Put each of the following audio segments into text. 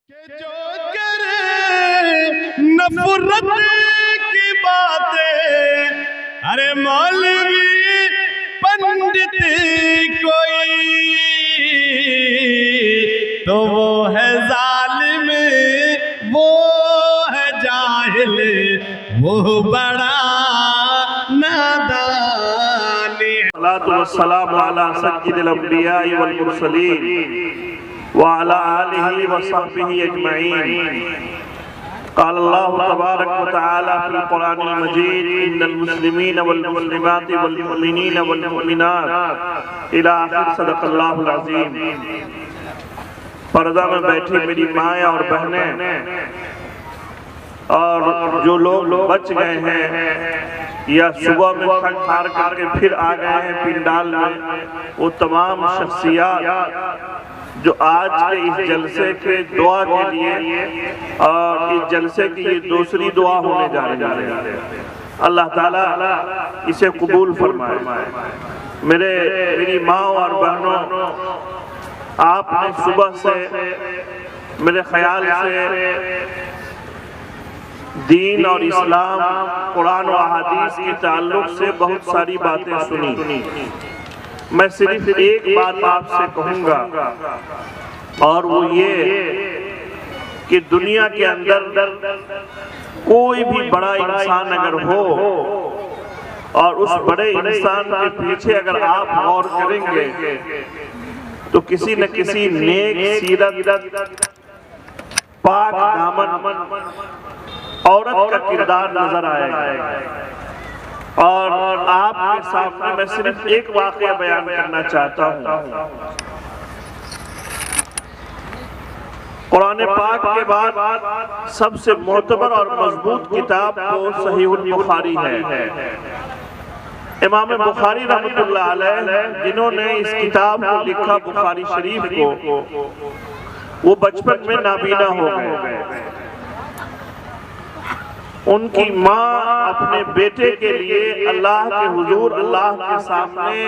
کہ جو کرے نفرت کی باتیں، ارے مولوی پنڈت کوئی تو وہ ہے ظالم، وہ ہے جاہل، وہ بڑا نادان۔ الصلاة والسلام على سيد الأنبياء والمرسلين وعلى آله وصحبه أجمعين۔ قال الله تبارك وتعالى في القرآن المجيد: إن المسلمين والمسلمات والمؤمنين والمؤمنات إلى آخر صدق اللہ العظیم۔ پردہ میں بیٹھی میری مائیں اور بہنیں اور جو لوگ بچ گئے ہیں یا صبح میں تھک ہار کر کے پھر آ گئے ہیں پنڈال میں، وہ تمام شخصیات جو آج کے اس جلسے کے دعا کے لیے اور اس جلسے کی یہ دوسری دعا ہونے جا رہی ہے، اللہ تعالیٰ اسے قبول فرمائے۔ میری ماں اور بہنوں، آپ نے صبح سے میرے خیال سے دین اور اسلام، قرآن و احادیث کے تعلق سے بہت ساری باتیں سنی۔ میں صرف ایک بات آپ سے کہوں گا، اور وہ یہ کہ دنیا کے اندر کوئی بھی بڑا انسان اگر ہو اور اس بڑے انسان کے پیچھے اگر آپ غور کریں گے تو کسی نہ کسی نیک سیرت، پاک دامن عورت کا کردار نظر آئے گا۔ اور آپ کے سامنے میں صرف ایک واقعہ بیان کرنا چاہتا ہوں۔ قرآن پاک کے بعد سب سے معتبر اور مضبوط کتاب تو صحیح البخاری ہے۔ امام بخاری رحمۃ اللہ علیہ جنہوں نے اس کتاب کو لکھا، بخاری شریف کو، وہ بچپن میں نابینا ہو گئے۔ ان کی ماں اپنے بیٹے کے لیے اللہ کے حضور، اللہ کے سامنے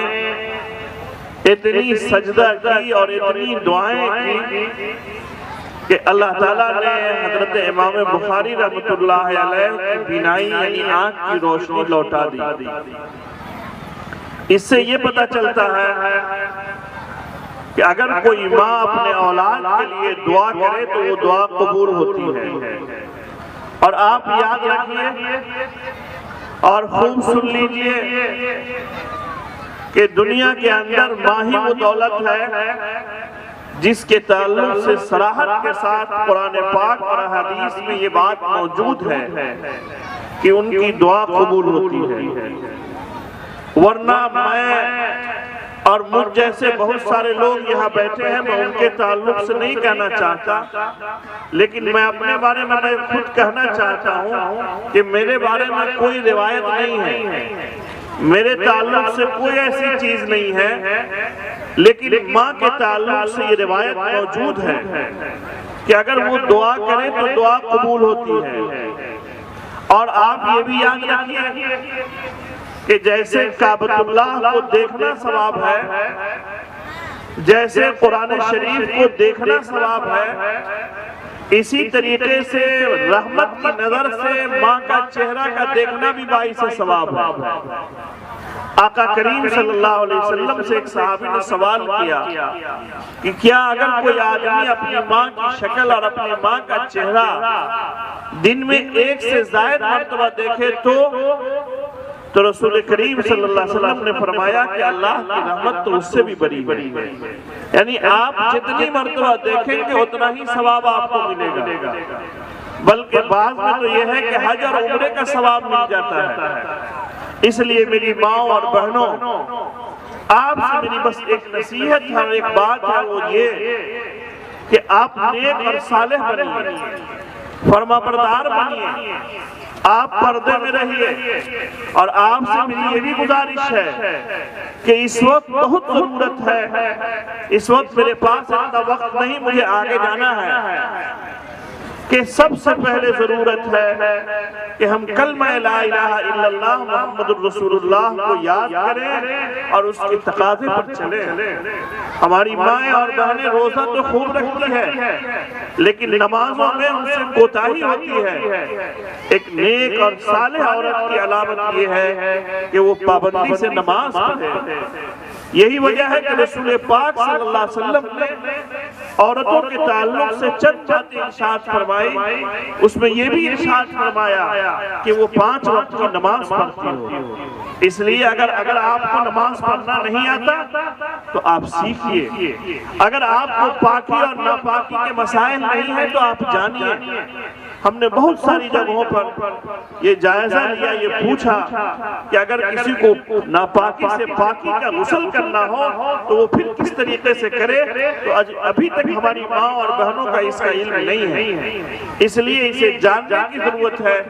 اتنی سجدہ کی اور اتنی دعائیں کی کہ اللہ تعالیٰ نے حضرت امام بخاری رحمۃ اللہ علیہ کی بینائی یعنی آنکھ کی روشنی لوٹا دی۔ اس سے یہ پتہ چلتا ہے کہ اگر کوئی ماں اپنے اولاد کے لیے دعا کرے تو وہ دعا قبول ہوتی ہے۔ اور آپ یاد رکھیے اور خوب سن لیجئے کہ دنیا کے اندر ماں ہی وہ دولت ہے جس کے تعلق سے صراحت کے ساتھ قرآن پاک اور حدیث میں یہ بات موجود ہے کہ ان کی دعا قبول ہوتی ہے۔ ورنہ میں اور مجھ جیسے بہت سارے لوگ یہاں بیٹھے ہیں، میں ان کے تعلق سے نہیں کہنا چاہتا، لیکن میں اپنے بارے میں خود کہنا چاہتا ہوں کہ میرے بارے میں کوئی روایت نہیں ہے، میرے تعلق سے کوئی ایسی چیز نہیں ہے، لیکن ماں کے تعلق سے یہ روایت موجود ہے کہ اگر وہ دعا کرے تو دعا قبول ہوتی ہے۔ اور آپ یہ بھی یاد رکھیے کہ جیسے کعبۃ اللہ کو دیکھنا ثواب ہے، جیسے قرآن شریف کو دیکھنا ثواب ہے، اسی طریقے سے رحمت کی نظر سے ماں کا چہرہ کا دیکھنا بھی باعث ثواب ہے۔ آقا کریم صلی اللہ علیہ وسلم سے ایک صحابی نے سوال کیا کہ کیا اگر کوئی آدمی اپنی ماں کی شکل اور اپنی ماں کا چہرہ دن میں ایک سے زائد مرتبہ دیکھے تو رسول کریم صلی اللہ علیہ وسلم نے فرمایا کہ اللہ کی رحمت تو اس سے بھی بری ہے، یعنی آپ جتنی مرتبہ دیکھیں گے اتنا ہی ثواب آپ کو ملے گا، بلکہ بعض میں تو یہ ہے کہ حج اور عمرے کا ثواب مل جاتا ہے۔ اس لیے میری ماں اور بہنوں، آپ سے میری بس ایک نصیحت ہے، ایک بات ہے، وہ یہ کہ آپ نیک اور صالح بنیے، فرما بردار بنیے، آپ پردے میں رہیے۔ اور آپ سے میری یہ بھی گزارش ہے کہ اس وقت بہت ضرورت ہے، اس وقت میرے پاس اتنا وقت نہیں، مجھے آگے جانا ہے، کہ سب سے پہلے ضرورت ہے کہ ہم کلمہ لا الہ الا اللہ محمد الرسول اللہ کو یاد کریں اور اس کے تقاضے پر چلیں۔ ہماری مائیں اور بہنیں روزہ تو خوب رکھتی ہے لیکن نمازوں میں ان سے کوتاہی ہوتی ہے۔ ایک نیک اور صالح عورت کی علامت یہ ہے کہ وہ پابندی سے نماز پڑھے۔ یہی وجہ ہے کہ رسول پاک صلی اللہ علیہ وسلم نے عورتوں کے تعلق سے چند باتیں ارشاد فرمائی، اس میں یہ بھی ارشاد فرمایا کہ وہ 5 وقت کی نماز پڑھتی ہو۔ اس لیے اگر آپ کو نماز پڑھنا نہیں آتا تو آپ سیکھیے، اگر آپ کو پاکی اور ناپاکی کے مسائل نہیں ہیں تو آپ جانیے۔ ہم نے بہت ساری جگہوں پر یہ جائزہ لیا، یہ پوچھا کہ اگر کسی کو ناپاکی سے پاکی کا غسل کرنا ہو تو وہ پھر کس طریقے سے کرے، تو ابھی تک ہماری ماں اور بہنوں کا اس کا علم نہیں ہے۔ اس لیے اسے جاننے کی ضرورت ہے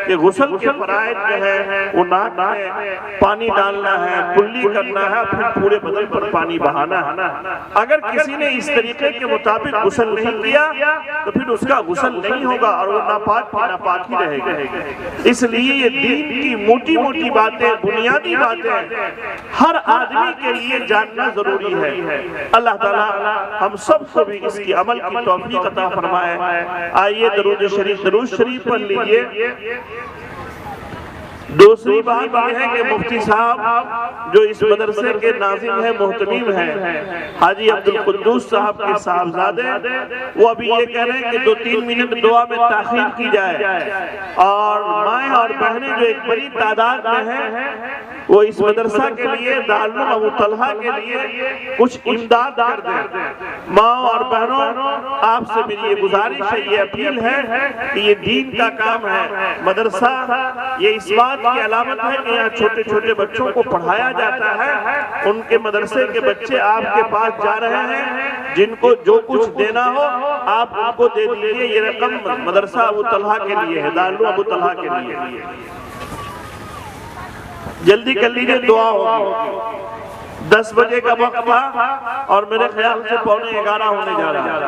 کہ غسل کے فرائض جو ہے وہ ناک میں پانی ڈالنا ہے، کلی کرنا ہے، پھر پورے بدن پر پانی بہانا ہے۔ اگر کسی نے اس طریقے کے مطابق غسل نہیں کیا تو پھر اس کا غسل نہیں ہوگا اور وہ ناپاک ہی رہے گا۔ اس لیے یہ دین کی موٹی موٹی باتیں، بنیادی باتیں ہر آدمی کے لیے جاننا ضروری ہے۔ اللہ تعالیٰ ہم سب کو بھی اس کی عمل کی توفیق عطا فرمائے۔ آئیے درود شریف پڑھ لیجئے۔ دوسری بات یہ ہے کہ مفتی صاحب جو اس مدرسے کے ناظم ہیں، محتمیم ہیں، حاجی عبدالقدوس صاحب کے صاحبزادے، وہ ابھی یہ کہہ رہے ہیں کہ 2-3 منٹ دعا میں تاخیر کی جائے، اور مائیں اور بہنیں جو ایک بڑی تعداد میں ہیں وہ اس مدرسہ کے لیے، دارالعلوم ابو طلحہ کے لیے کچھ امداد کر دیں۔ ماں اور بہنوں، آپ سے میری یہ گزارش ہے، یہ اپیل ہے کہ یہ دین کا کام ہے۔ مدرسہ یہ اس بات کی علامت ہے کہ یہاں چھوٹے چھوٹے بچوں کو پڑھایا جاتا ہے۔ ان کے مدرسے کے بچے آپ کے پاس جا رہے ہیں، جن کو جو کچھ دینا ہو آپ ان کو دے دیجئے۔ یہ رقم مدرسہ ابو طلحہ کے لیے ہے، دارالعلوم ابو طلحہ کے لیے۔ جلدی کر لیجئے، دعا ہوگی۔ 10 بجے کا وقت تھا اور میرے خیال سے 11:15 ہونے جا رہا ہے۔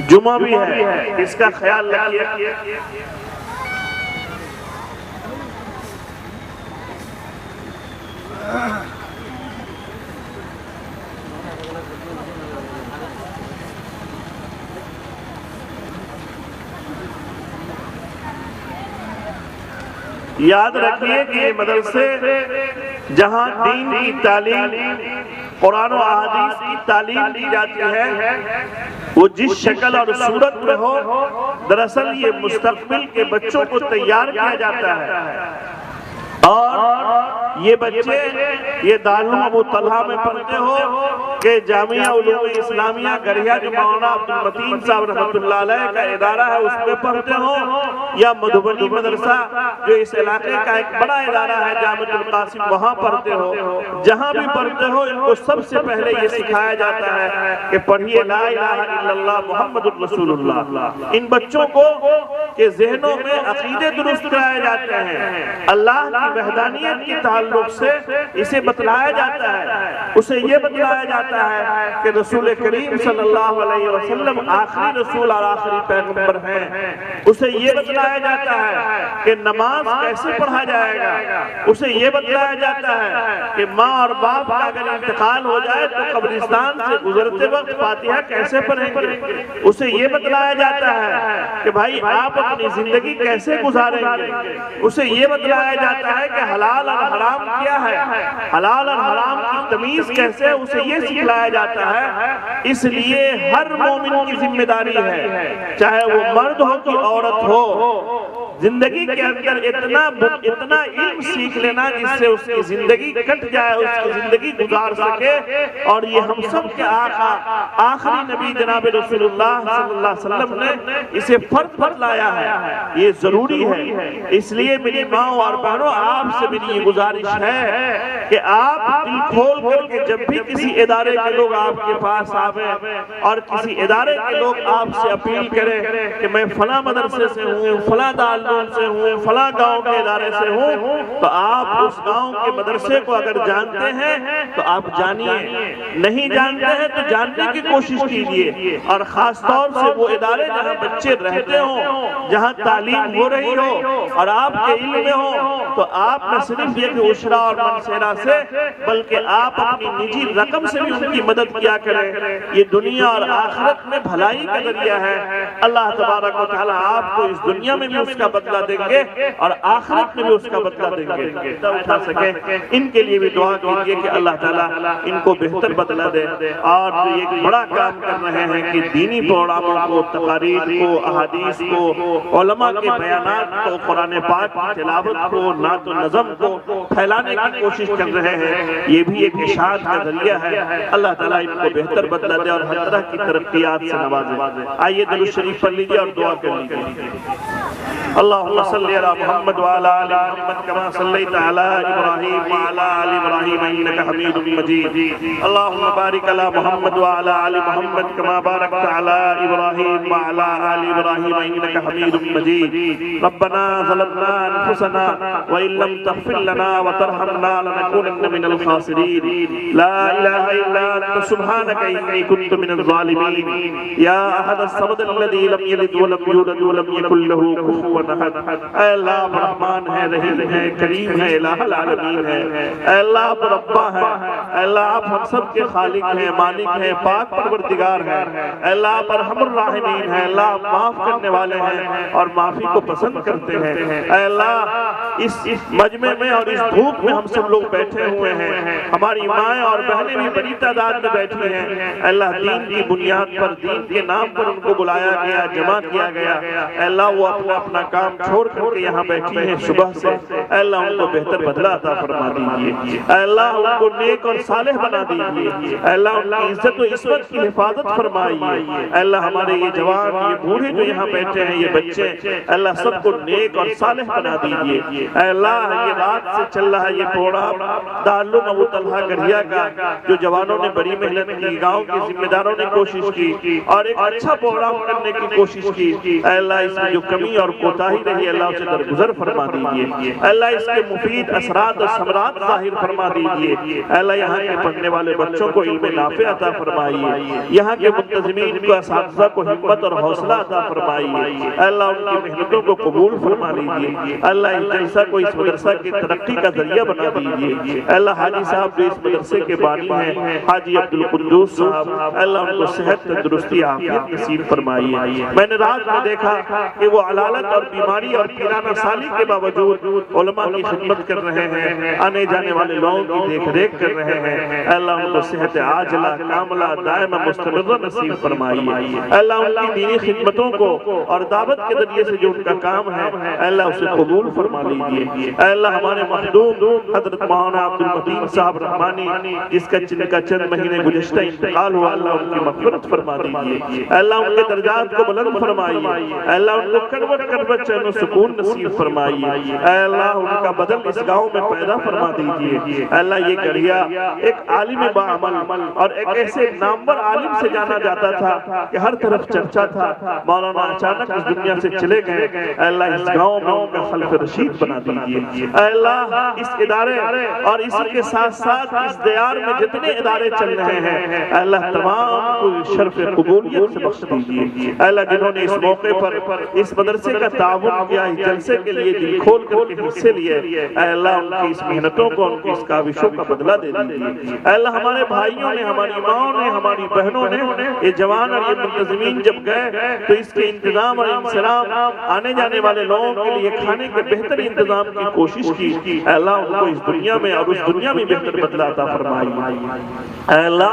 جمعہ بھی ہے، اس کا خیال رکھیے۔ یاد رکھیے کہ یہ مدرسے جہاں دین کی تعلیم، قرآن و احادیث کی تعلیم دی جاتی ہے، وہ جس شکل اور صورت میں ہو، دراصل یہ مستقبل کے بچوں کو تیار کیا جاتا ہے۔ اور یہ بچے یہ دارالعلوم ابو طلحہ میں پڑھتے ہو کہ جامعہ علوم اسلامیہ گریا جو مولانا عبدالمتین صاحب رحمۃ اللہ علیہ کا ادارہ ہے اس میں پڑھتے ہو، یا مدھوبنی مدرسہ جو اس علاقے کا ایک بڑا ادارہ ہے جامعہ القاسم، وہاں پڑھتے ہو، جہاں بھی پڑھتے ہو ان کو سب سے پہلے یہ سکھایا جاتا ہے کہ پڑھیے لا الہ الا اللہ محمد الرسول اللہ۔ ان بچوں کو کے ذہنوں میں عقیدے درست کرائے جاتے ہیں، اللہ کی وحدانیت کے تعلق سے اسے بتلایا جاتا ہے، اسے یہ بتلایا جاتا ہے کہ رسول کریم صلی اللہ علیہ وسلم آخری رسول اور آخری پیغمبر ہیں، اسے یہ بتلایا جاتا ہے کہ نماز کیسے پڑھا جائے گا، اسے یہ بتلایا جاتا ہے کہ ماں اور باپ کا اگر انتقال ہو جائے تو قبرستان سے گزرتے وقت فاتحہ کیسے پڑھیں گے، اسے یہ بتلایا جاتا ہے کہ بھائی آپ اپنی زندگی کیسے گزاریں گے، اسے یہ بتلایا جاتا ہے کہ حلال اور حرام کیا ہے، حلال اور حرام کی تمیز کیسے ہے، اسے یہ سکھلایا جاتا ہے۔ اس لیے ہر مومن کی ذمہ داری ہے، چاہے وہ مرد ہو کہ عورت ہو، زندگی کے اندر اتنا علم سیکھ لینا جس سے اس کی زندگی کٹ جائے، اس کی زندگی گزار سکے، اور یہ ہم سب کے آقا آخری نبی جناب رسول اللہ صلی اللہ علیہ وسلم نے اسے فرض بتلایا ہے، یہ ضروری ہے۔ اس لیے میری ماں اور بہنوں آپ سے میری یہ گزارش ہے کہ آپ دل کھول کر کے جب بھی کسی ادارے کے لوگ آپ کے پاس آویں اور کسی ادارے کے لوگ آپ سے اپیل کریں کہ میں فلاں مدرسے سے ہوں، فلاں دارالعلوم تعلق سے ہوں، فلاں گاؤں کے ادارے سے ہوں، تو آپ اس گاؤں کے مدرسے کو اگر جانتے ہیں تو آپ جانیے، نہیں جانتے ہیں تو جاننے کی کوشش کیجئے، اور خاص طور سے وہ ادارے جہاں بچے رہتے ہوں، جہاں تعلیم ہو رہی ہو اور آپ کے علم میں ہو، تو آپ نہ صرف یہ کہ عشرہ اور منصرہ سے، بلکہ آپ اپنی نجی رقم سے بھی ان کی مدد کیا کریں۔ یہ دنیا اور آخرت میں بھلائی کا ذریعہ ہے۔ اللہ تبارک و تعالی آپ کو اس دنیا میں بھی اس کا بدلہ دیں گے اور آخرت میں بھی اس کا بدلہ دیں گے۔ اٹھا سکیں ان کے لیے بھی دعا کیجئے کہ اللہ تعالیٰ ان کو بہتر بدلہ دے، اور جو ایک بڑا کام کر رہے ہیں کہ دینی پروگراموں کو، تقاریر کو، احادیث کو، علماء کے بیانات کو، قرآن پاک کی تلاوت کو، نعت و نظم کو پھیلانے کی کوشش کر رہے ہیں، یہ بھی ایک اشاعت کا ذریعہ ہے۔ اللہ تعالیٰ ان کو بہتر بدلہ دے اور ہر طرح کی ترقیات سے نوازے۔ آئیے درود شریف پڑھ لیجئے اور دعا کر لیجئے۔ اللہم صلی علی محمد وعلی آل محمد کما صلیت علی ابراہیم وعلی آل ابراہیم انک حمید مجید۔ اللہم بارک علی محمد وعلی آل محمد کما بارکت علی ابراہیم وعلی آل ابراہیم انک حمید مجید۔ ربنا ظلمنا انفسنا وإن لم تغفر لنا وترحمنا لنكونن من الخاسرین۔ لا الہ الا انت سبحانک انی کنت من الظالمین۔ یا احد الصمد الذی لم یلد ولم یولد ولم یکن لہ کفوا احد۔ اے اللہ آپ رحمان ہے، رحیم ہے، کریم ہے، الہ العالمین ہے۔ اے اللہ آپ ربا ہے، اے اللہ آپ ہم سب کے خالق ہیں، مالک ہیں، پاک پروردگار ہیں۔ اے اللہ آپ ارحم الراحمین ہیں، اللہ آپ معاف کرنے والے ہیں اور معافی کو پسند کرتے ہیں۔ اے اللہ اس مجمع میں اور اس دھوپ میں ہم سب لوگ بیٹھے ہوئے ہیں، ہماری مائیں اور بہنیں بھی بڑی تعداد میں بیٹھی ہیں۔ اے اللہ دین کی بنیاد پر، دین کے نام پر ان کو بلایا گیا، جمع کیا گیا۔ اے اللہ وہ اپنا اپنا کام چھوڑ کر کے یہاں بیٹھی ہیں صبح سے۔ اے اللہ ان کو بہتر بدلہ عطا فرما دیجئے۔ اے اللہ ان کو نیک اور صالح بنا دیجئے۔ اے اللہ ان کی عزت و عصمت کی حفاظت فرمائیے۔ اے اللہ ہمارے یہ جوان، یہ بوڑھے جو یہاں بیٹھے ہیں، یہ بچے، اے اللہ سب کو نیک اور صالح بنا دیجئے۔ اے اللہ یہ رات سے چل رہا یہ پروگرام دارالعلوم ابو طلحہ گڑھیا کا، جو جوانوں نے بڑی محنت کی، گاؤں کے ذمہ داروں نے کوشش کی اور ایک اچھا پروگرام کرنے کی کوشش کی۔ اے اللہ اس میں جو کمی اور کوتاہی رہی، اللہ اسے درگزر فرما دیجئے۔ اے اللہ اس کے مفید اثرات اور ثمرات ظاہر فرما دیجئے۔ اے اللہ یہاں کے پڑھنے والے بچوں کو علم نافع عطا فرمائیے، یہاں کے منتظمین کو، اساتذہ کو حکمت اور حوصلہ عطا فرمائیے۔ اے اللہ ان کی محنتوں کو قبول فرما لیجئے۔ اللہ اس جلسہ کو، اس مدرسہ کی ترقی کا ذریعہ بنا دیجئے۔ اے اللہ حاجی صاحب جو اس مدرسے کے بانی ہیں، حاجی عبدالقدوس صاحب، اے اللہ ان کو صحت، تندرستی، عافیت نصیب فرمائیے۔ میں نے رات میں دیکھا کہ وہ علالت اور بیماری اور پیرانہ سالی کے باوجود علماء کی خدمت کر رہے ہیں، آنے جانے والے لوگوں کی دیکھ ریکھ کر رہے ہیں۔ اے اللہ ان کو صحت عاجلہ، کاملہ، دائمہ، مستمرہ نصیب فرمائیے۔ اے اللہ ان کی دینی خدمتوں کو اور دعوت کے ذریعے سے جو ان کا کام ہے، اے اللہ اسے قبول فرما لیجئے۔ اے اللہ ہمارے مخدوم حضرت مولانا عبدالمتین صاحب رحمانی، جس کا چند مہینے گزشتہ انتقال ہوا، اللہ ان کی مغفرت فرما دیجئے۔ اے اللہ ان کے درجات کو بلند فرمائیے۔ اے اللہ ان کو کروٹ کروٹ چین و سکون نصیب فرمائیے۔ اے اللہ ان کا بدل اس گاؤں میں پیدا فرما دیجئے۔ اے اللہ یہ گڑھیا ایک عالم باعمل اور ایک ایسے نامور عالم سے جانا جاتا تھا کہ ہر طرف چرچا تھا، مولانا اچانک اس دنیا سے چلے گئے۔ اے اللہ اس گاؤں میں ان کا خلف رشید بنا دیجئے۔ اے اللہ اس ادارے اور اسی کے ساتھ ساتھ اس دیار میں جتنے ادارے چل رہے ہیں، اے اللہ تمام کو شرف قبولیت سے بخش دیجئے۔ اے اللہ جنہوں نے اس موقع پر اس مدرسے کا تعاون کیا، اس جلسے کے لیے دل کھول کر کے حصے لیے، اے اللہ ان کی اس محنتوں کو، ان کی اس کاوشوں کا بدلہ دے دیجئے۔ اے اللہ ہمارے بھائیوں نے، ہماری ماں نے، ہماری بہنوں نے، یہ جوان اور یہ منتظمین جب گئے تو اس کے انتظام اور انسلام، آنے جانے والے لوگوں کے لیے کھانے کے بہتر انتظام کی کوشش کی۔ اے اللہ ان کو اس دنیا میں اور اس دنیا میں بہتر بدلہ عطا فرمائیے۔ اے اللہ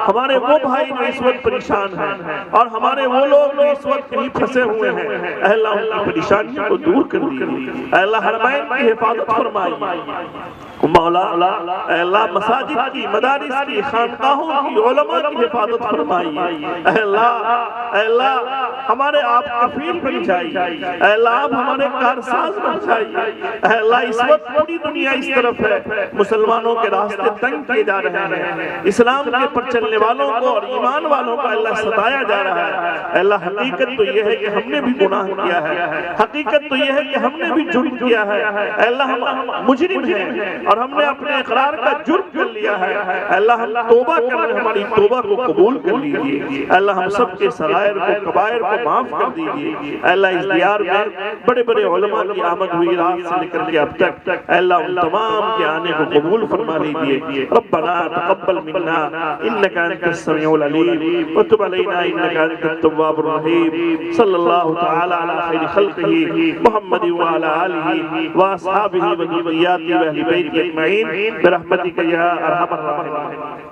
ہمارے وہ بھائی جو اس وقت پریشان ہیں اور ہمارے وہ لوگ جو اس وقت کہیں پھنسے ہوئے ہیں، اے اللہ ان کی پریشانیوں کو دور کر دیجئے۔ اے اللہ حرمین کی حفاظت فرمائیے۔ مولا اے اللہ مساجد کی، مدارس کی، خانقاہوں کی، علماء کی حفاظت فرمائیے۔ اے اللہ اے اللہ ہمارے آپ کفیل بن جائیے، اے اللہ آپ ہمارے کارساز بن جائیے، اے اللہ اس وقت پوری دنیا اس طرف ہے، مسلمانوں کے راستے تنگ کیے جا رہے ہیں، اسلام کے پر چلنے والوں کو اور ایمان والوں کو اللہ ستایا جا رہا ہے۔ اے اللہ حقیقت تو یہ ہے کہ ہم نے بھی گناہ کیا ہے، حقیقت تو یہ ہے کہ ہم نے بھی جرم کیا ہے، اے اللہ ہم مجرم ہیں اور ہم نے اپنے اقرار کا جرم کر لیا ہے، اے اللہ ہم توبہ کر رہے ہیں، ہماری توبہ کو قبول کر لیجئے، اے اللہ ہم سب کے صغائر کو کبائر کو معاف کر دیجئے، اے اللہ اس دیار میں بڑے بڑے علماء کی آمد ہوئی رات سے لے کر کے اب تک، اے اللہ ان تمام کے آنے کو قبول فرما لیجئے۔ ربنا تقبل منا انك انت السميع العليم وتب علينا انك انت التواب الرحيم صلى الله تعالى على خير خلقه محمد وعلى آله واصحابه وذرياته واهل بيته اجمعين برحمتك يا ارحم الراحمين۔